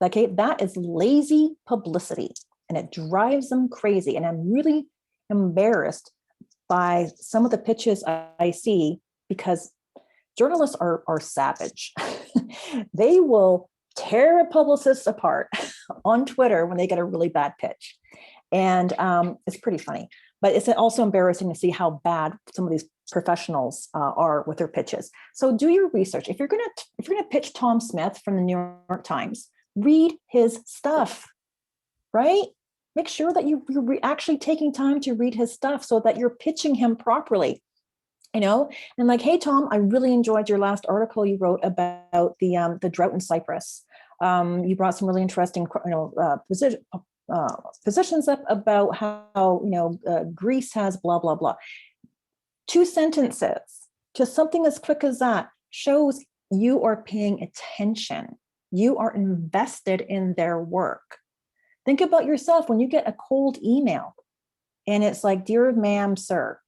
Okay, that is lazy publicity, and it drives them crazy. And I'm really embarrassed by some of the pitches I see, because journalists are savage. They will tear a publicist apart on Twitter when they get a really bad pitch. And it's pretty funny, but it's also embarrassing to see how bad some of these professionals are with their pitches. So do your research. If you're gonna pitch Tom Smith from the New York Times, read his stuff, right? Make sure that you're actually taking time to read his stuff so that you're pitching him properly. And like, hey, Tom, I really enjoyed your last article you wrote about the drought in Cyprus. You brought some really interesting, positions up about how, Greece has blah, blah, blah. 2 sentences, just something as quick as that, shows you are paying attention. You are invested in their work. Think about yourself when you get a cold email and it's like, dear ma'am, sir,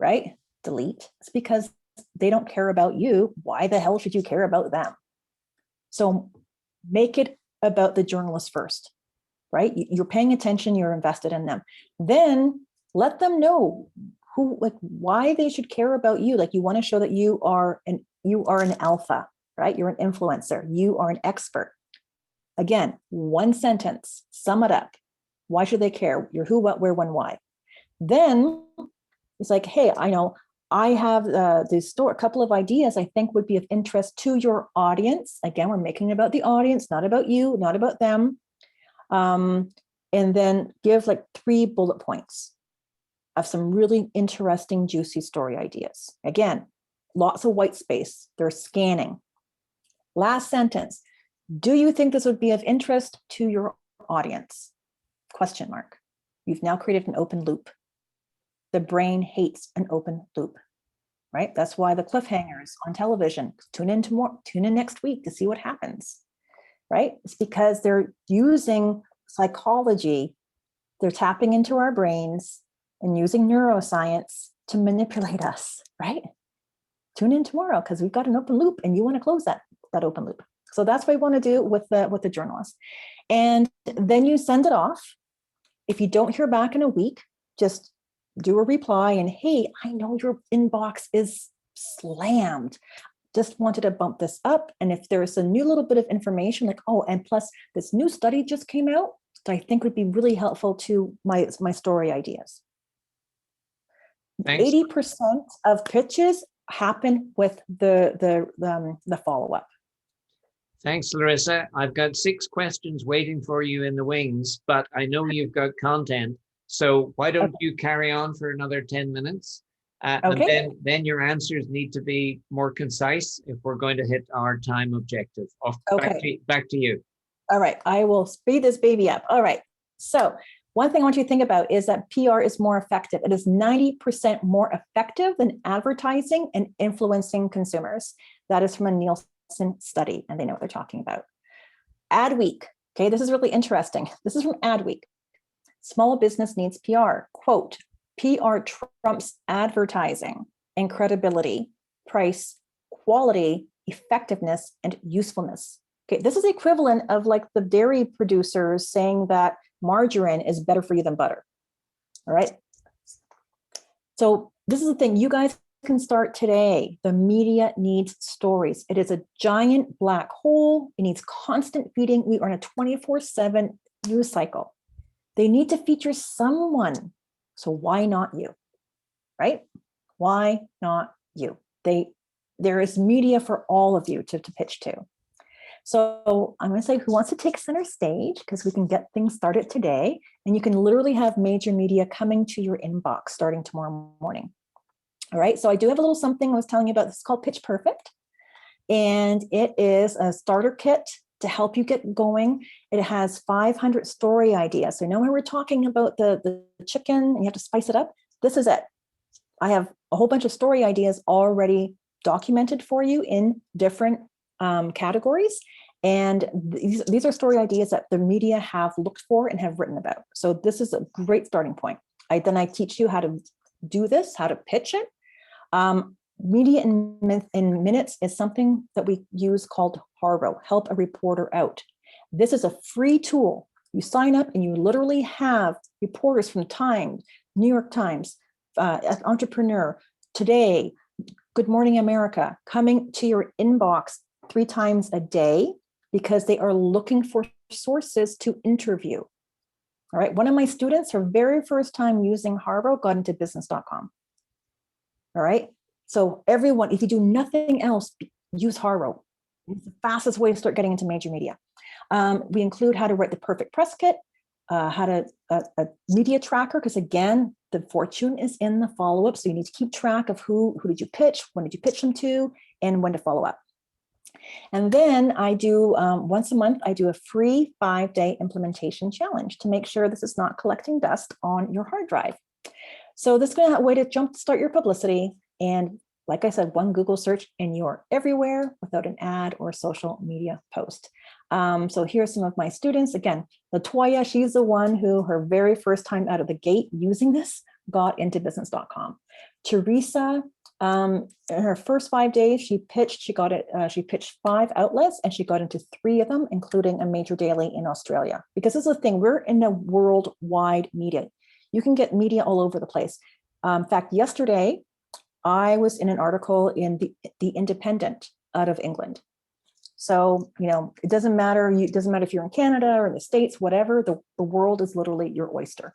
right? Delete. It's because they don't care about you. Why the hell should you care about them? So make it about the journalist first, right? You're paying attention, you're invested in them. Then let them know who, like, why they should care about you. Like, you want to show that you are an alpha, right? You're an influencer. You are an expert. Again, one sentence, sum it up. Why should they care? Your who, what, where, when, why. Then it's like, hey, I know I have this store, a couple of ideas I think would be of interest to your audience. Again, we're making it about the audience, not about you, not about them. And then give like 3 bullet points of some really interesting, juicy story ideas. Again, lots of white space. They're scanning. Last sentence. Do you think this would be of interest to your audience? Question mark. You've now created an open loop. The brain hates an open loop, right? That's why the cliffhangers on television, tune in next week to see what happens, right? It's because they're using psychology. They're tapping into our brains and using neuroscience to manipulate us, right? Tune in tomorrow because we've got an open loop and you want to close that open loop. So that's what we want to do with the journalist. And then you send it off. If you don't hear back in a week, just do a reply and, hey, I know your inbox is slammed. Just wanted to bump this up. And if there's a new little bit of information, like, oh, and plus this new study just came out that I think would be really helpful to my story ideas. Thanks. 80% of pitches happen with the follow-up. Thanks, Larissa. I've got 6 questions waiting for you in the wings, but I know you've got content. So why don't you carry on for another 10 minutes? Okay. And then your answers need to be more concise if we're going to hit our time objective. Okay. Back to you. All right. I will speed this baby up. All right. So one thing I want you to think about is that PR is more effective. It is 90% more effective than advertising and influencing consumers. That is from a Nielsen study, and they know what they're talking about. Adweek. Okay, this is really interesting. This is from Adweek. Small business needs PR. Quote, PR trumps advertising and credibility, price, quality, effectiveness, and usefulness. Okay, this is the equivalent of like the dairy producers saying that margarine is better for you than butter. All right. So this is the thing. You guys can start today. The media needs stories. It is a giant black hole. It needs constant feeding. We are in a 24/7 news cycle. They need to feature someone. So why not you? Right? Why not you? There is media for all of you to pitch to. So I'm going to say, who wants to take center stage? Because we can get things started today. And you can literally have major media coming to your inbox starting tomorrow morning. All right. So I do have a little something I was telling you about. This is called Pitch Perfect. And it is a starter kit to help you get going. It has 500 story ideas. So now when we're talking about the chicken and you have to spice it up, this is it. I have a whole bunch of story ideas already documented for you in different categories. And these are story ideas that the media have looked for and have written about. So this is a great starting point. Then I teach you how to do this, how to pitch it. Media in minutes is something that we use called HARO, Help a Reporter Out. This is a free tool. You sign up and you literally have reporters from Times, New York Times, Entrepreneur, Today, Good Morning America, coming to your inbox 3 times a day because they are looking for sources to interview. All right. One of my students, her very first time using HARO, got into business.com. All right. So everyone, if you do nothing else, use HARO. It's the fastest way to start getting into major media. We include how to write the perfect press kit, how to a media tracker, because again, the fortune is in the follow-up. So you need to keep track of who did you pitch, when did you pitch them to, and when to follow up. And then I do, once a month, I do a free 5-day implementation challenge to make sure this is not collecting dust on your hard drive. So this is going to be a way to jumpstart your publicity. And like I said, one Google search and you're everywhere without an ad or social media post. So here's some of my students. Again, Latoya, she's the one who her very first time out of the gate using this got into business.com. Teresa, in her first 5 days, she pitched 5 outlets, and she got into 3 of them, including a major daily in Australia. Because this is the thing, we're in a worldwide media. You can get media all over the place. In fact, yesterday, I was in an article in the Independent out of England. So, it doesn't matter. It doesn't matter if you're in Canada or in the States, whatever, the world is literally your oyster.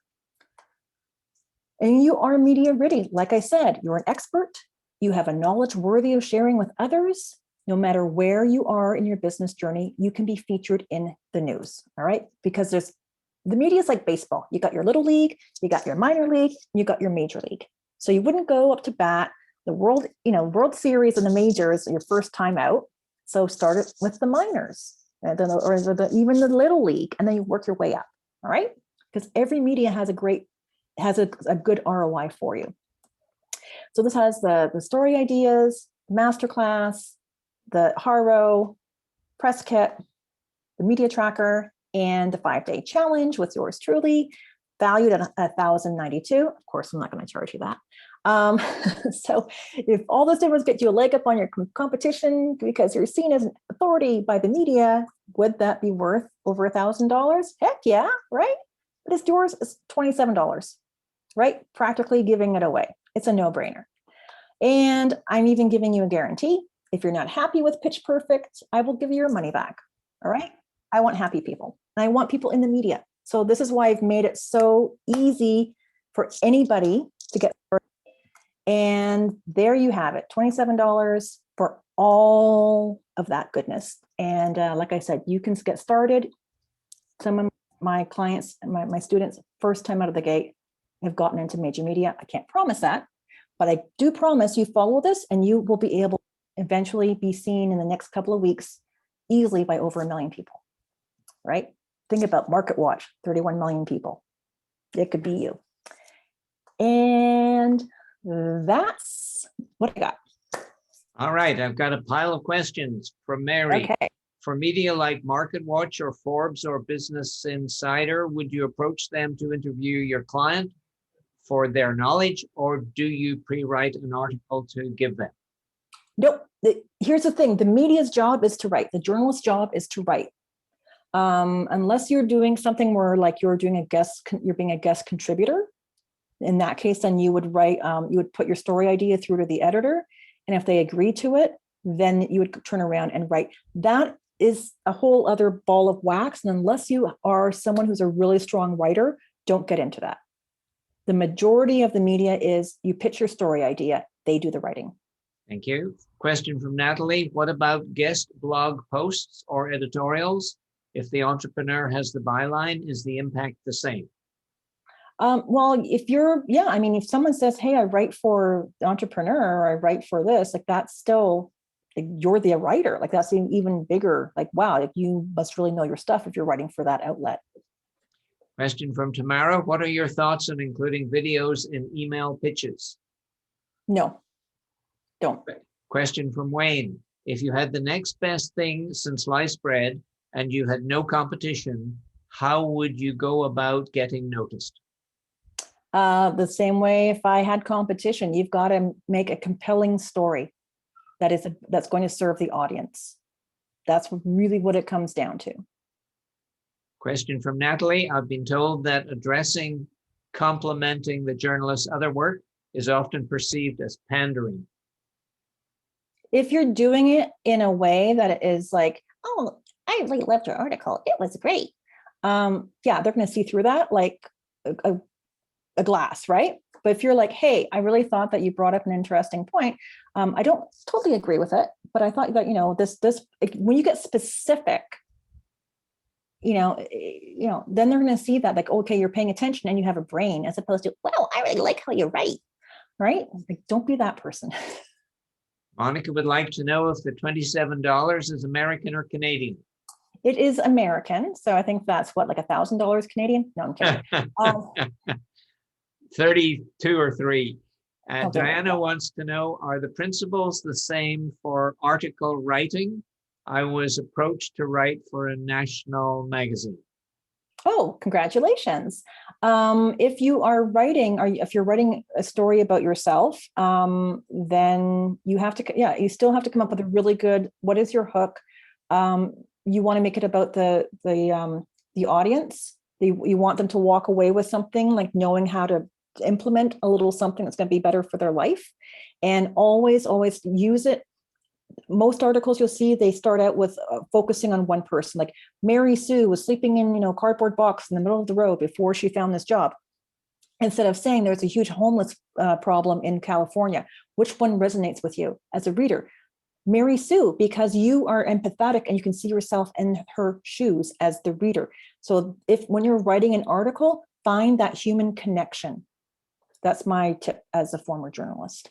And you are media ready. Like I said, you're an expert. You have a knowledge worthy of sharing with others. No matter where you are in your business journey, you can be featured in the news. All right. Because the media is like baseball. You got your little league, you got your minor league, you got your major league. So you wouldn't go up to bat. The World Series and the majors are your first time out. So start it with the minors, even the little league, and then you work your way up. All right. Because every media has a good ROI for you. So this has the story ideas, masterclass, the Haro, press kit, the media tracker, and the 5-day challenge with yours truly, valued at $1,092. Of course, I'm not going to charge you that. So if all those differences get you a leg up on your competition because you're seen as an authority by the media, would that be worth over $1,000? Heck yeah, right? But it's yours, it's $27, right? Practically giving it away. It's a no-brainer. And I'm even giving you a guarantee. If you're not happy with Pitch Perfect, I will give you your money back. All right? I want happy people. And I want people in the media. So this is why I've made it so easy for anybody to get started. And there you have it, $27 for all of that goodness. And like I said, you can get started. Some of my clients, my students, first time out of the gate, have gotten into major media. I can't promise that, but I do promise you follow this and you will be able to eventually be seen in the next couple of weeks easily by over 1 million people, right? Think about Market Watch, 31 million people. It could be you. And that's what I got. All right, I've got a pile of questions from Mary. Okay. For media like Market Watch or Forbes or Business Insider, would you approach them to interview your client for their knowledge, or do you pre-write an article to give them? Nope. Here's the thing. The media's job is to write. The journalist's job is to write. Unless you're doing something where like you're being a guest contributor. In that case, then you would write, you would put your story idea through to the editor. And if they agree to it, then you would turn around and write. That is a whole other ball of wax. And unless you are someone who's a really strong writer, don't get into that. The majority of the media is you pitch your story idea, they do the writing. Thank you. Question from Natalie. What about guest blog posts or editorials? If the entrepreneur has the byline, is the impact the same? Well, if someone says, hey, I write for the entrepreneur, or I write for this, like that's still, like, you're the writer. Like that's even bigger. Like, wow, like you must really know your stuff if you're writing for that outlet. Question from Tamara. What are your thoughts on including videos in email pitches? No, don't. Question from Wayne. If you had the next best thing since sliced bread and you had no competition, how would you go about getting noticed? The same way if I had competition, you've got to make a compelling story that's going to serve the audience. That's really what it comes down to. Question from Natalie. I've been told that addressing, complimenting the journalist's other work is often perceived as pandering. If you're doing it in a way that it is like, oh, I really loved your article, it was great. Yeah, they're going to see through that like a glass, right? But if you're like, hey, I really thought that you brought up an interesting point. I don't totally agree with it, but I thought that, this, when you get specific, then they're going to see that like, okay, you're paying attention and you have a brain, as opposed to, wow, I really like how you write, right? Like, don't be that person. Monica would like to know if the $27 is American or Canadian. It is American. So I think that's what, like $1,000 Canadian? No, I'm kidding. 32 or 3. Okay. Diana wants to know, are the principles the same for article writing? I was approached to write for a national magazine. Oh, congratulations. If you are writing, or if you're writing a story about yourself, then you have to, you still have to come up with a really good, what is your hook? You want to make it about the audience. You want them to walk away with something, like knowing how to implement a little something that's going to be better for their life. And always use it. Most articles you'll see, they start out with focusing on one person, like Mary Sue was sleeping in, a cardboard box in the middle of the road before she found this job. Instead of saying there's a huge homeless problem in California, which one resonates with you as a reader? Mary Sue, because you are empathetic and you can see yourself in her shoes as the reader. So when you're writing an article, find that human connection. That's my tip as a former journalist.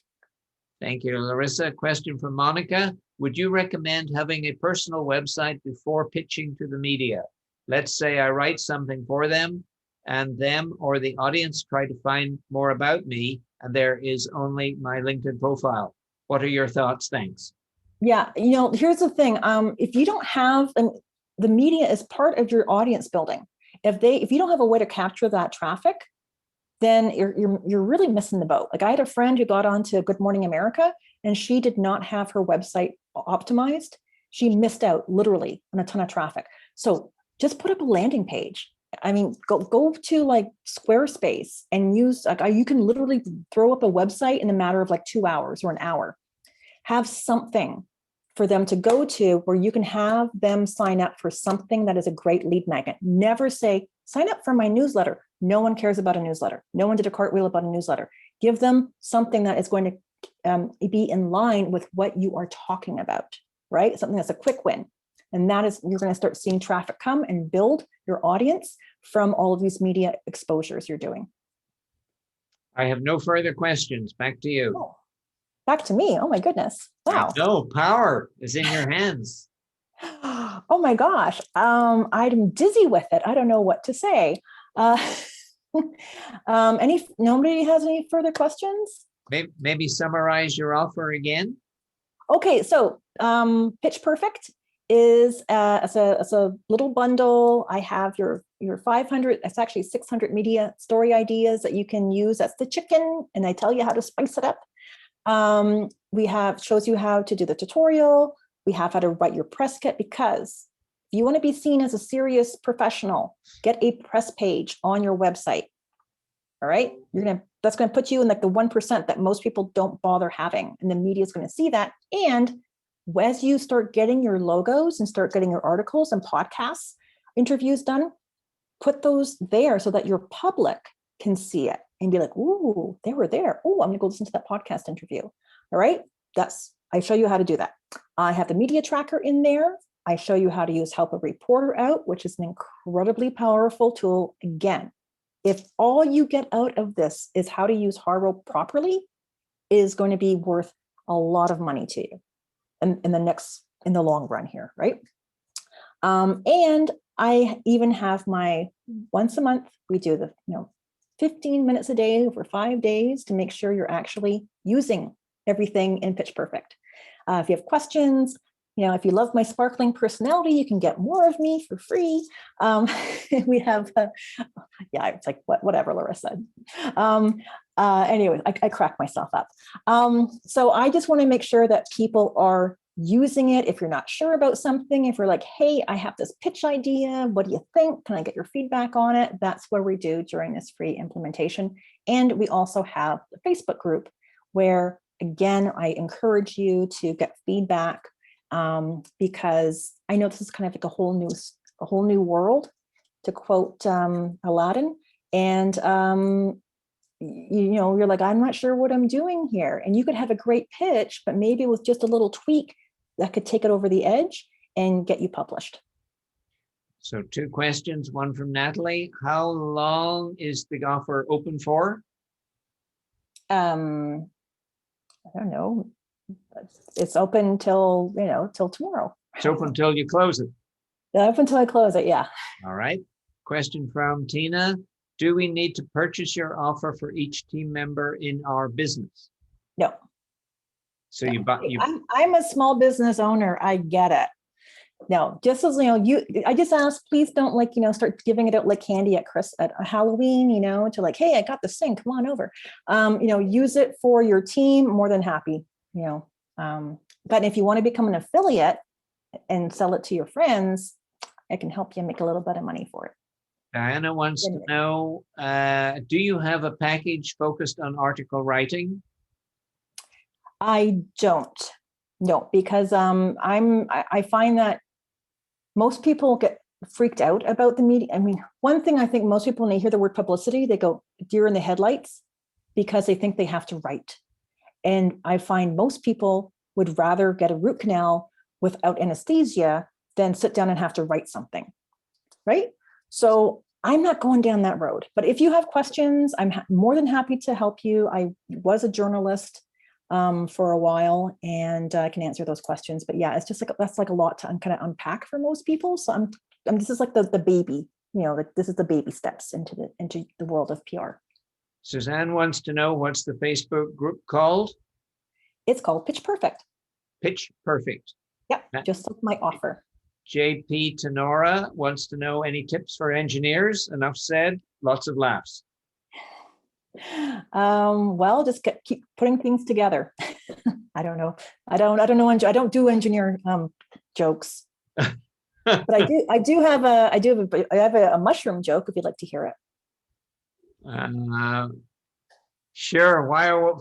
Thank you, Larissa. Question from Monica. Would you recommend having a personal website before pitching to the media? Let's say I write something for them and them or the audience try to find more about me, and there is only my LinkedIn profile. What are your thoughts? Thanks. Yeah, here's the thing. If you don't have, and the media is part of your audience building. If you don't have a way to capture that traffic, then you're really missing the boat. Like, I had a friend who got onto Good Morning America, and she did not have her website optimized. She missed out literally on a ton of traffic. So just put up a landing page. I mean, go to like Squarespace and use, like, you can literally throw up a website in a matter of like 2 hours or an hour. Have something for them to go to where you can have them sign up for something that is a great lead magnet. Never say, sign up for my newsletter. No one cares about a newsletter. No one did a cartwheel about a newsletter. Give them something that is going to be in line with what you are talking about, right? Something that's a quick win. And that is, you're going to start seeing traffic come and build your audience from all of these media exposures you're doing. I have no further questions. Back to you. Oh, back to me. Oh my goodness. Wow. No, power is in your hands. Oh my gosh. I'm dizzy with it. I don't know what to say. Nobody has any further questions? Maybe summarize your offer again. Okay, so Pitch Perfect is it's a little bundle. I have your 500, it's actually 600 media story ideas that you can use. That's the chicken, and I tell you how to spice it up. We have shows you how to do the tutorial. We have how to write your press kit, because if you want to be seen as a serious professional, get a press page on your website. All right, that's going to put you in like the 1% that most people don't bother having, and the media is going to see that. And as you start getting your logos and start getting your articles and podcasts, interviews done, put those there so that your public can see it and be like, ooh, they were there. Oh, I'm going to go listen to that podcast interview. All right, I show you how to do that. I have the media tracker in there. I show you how to use Help a Reporter Out, which is an incredibly powerful tool. Again, if all you get out of this is how to use Haro properly, it is going to be worth a lot of money to you in the long run here, right? And I even have my once a month, we do the 15 minutes a day over 5 days to make sure you're actually using everything in Pitch Perfect. If you have questions, if you love my sparkling personality, you can get more of me for free. We have, it's like, whatever, Larissa. Anyway, I crack myself up. So I just want to make sure that people are using it. If you're not sure about something, if you're like, hey, I have this pitch idea, what do you think? Can I get your feedback on it? That's what we do during this free implementation. And we also have the Facebook group where, again, I encourage you to get feedback, because I know this is kind of like a whole new world, to quote Aladdin. And you're like, I'm not sure what I'm doing here. And you could have a great pitch, but maybe with just a little tweak that could take it over the edge and get you published. So 2 questions, one from Natalie. How long is the offer open for? I don't know. It's open till tomorrow. It's open until you close it. Open until I close it, yeah. All right. Question from Tina. Do we need to purchase your offer for each team member in our business? No. So I'm a small business owner. I get it. No, just as I just ask, please don't start giving it out like candy at Halloween, to like, hey, I got this thing, come on over. Use it for your team, more than happy, but if you want to become an affiliate and sell it to your friends, I can help you make a little bit of money for it. Diana wants to know, do you have a package focused on article writing? I don't. No, because I find that most people get freaked out about the media. I mean, one thing I think most people, when they hear the word publicity, they go deer in the headlights because they think they have to write. And I find most people would rather get a root canal without anesthesia than sit down and have to write something, right? So I'm not going down that road. But if you have questions, I'm more than happy to help you. I was a journalist for a while, and I can answer those questions. But yeah, it's just that's like a lot to kind of unpack for most people. So this is like the baby, this is the baby steps into the world of PR. Suzanne wants to know, what's the Facebook group called? It's called Pitch Perfect. Pitch Perfect. Yep, just like my offer. JP Tenora wants to know, any tips for engineers? Enough said, lots of laughs. Well, just keep putting things together. I don't know. I don't do engineer jokes, but I have a mushroom joke if you'd like to hear it. Sure.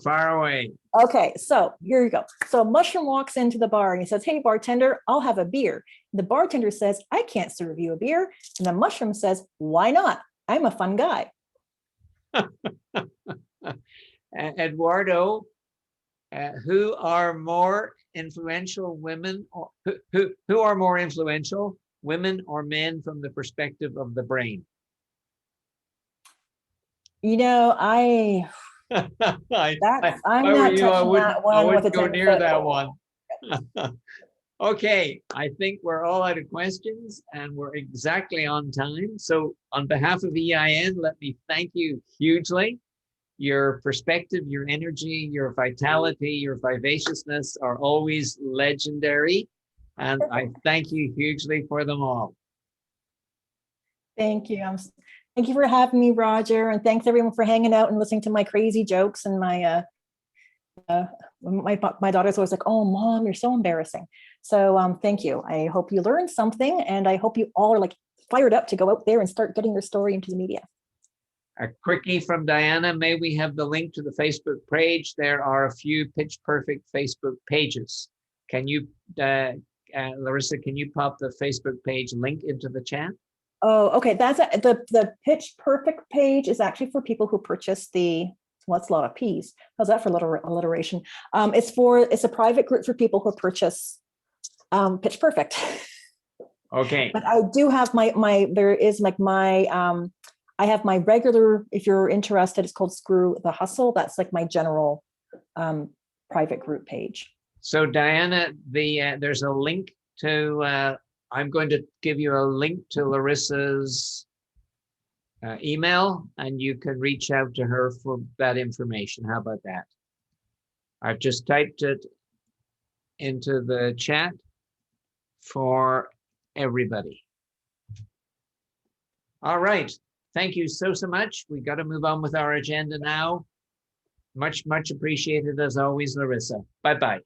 Fire away. Okay, so here you go. So Mushroom walks into the bar and he says, "Hey, bartender, I'll have a beer." The bartender says, "I can't serve you a beer." And the Mushroom says, "Why not? I'm a fun guy." Eduardo, who are more influential, women, or who are more influential, women or men, from the perspective of the brain? I'm not touching that one with a 10-foot pole. I wouldn't go near that one. Okay, I think we're all out of questions and we're exactly on time. So on behalf of EIN, let me thank you hugely. Your perspective, your energy, your vitality, your vivaciousness are always legendary. And I thank you hugely for them all. Thank you. Thank you for having me, Roger. And thanks everyone for hanging out and listening to my crazy jokes. And my daughter's always like, "Oh, Mom, you're so embarrassing." So thank you. I hope you learned something, and I hope you all are like fired up to go out there and start getting your story into the media. A quickie from Diana, may we have the link to the Facebook page? There are a few Pitch Perfect Facebook pages. Can you, Larissa, can you pop the Facebook page link into the chat? Oh, okay. That's the Pitch Perfect page is actually for people who purchase it's a lot of P's. How's that for alliteration? It's a private group for people who purchase Pitch Perfect. Okay. But I do have I have my regular, if you're interested, it's called Screw the Hustle. That's like my general private group page. So Diana, there's a link to, I'm going to give you a link to Larissa's email, and you can reach out to her for that information. How about that? I've just typed it into the chat for everybody. All right. Thank you so much. We got to move on with our agenda now. Much appreciated as always, Larissa. Bye-bye.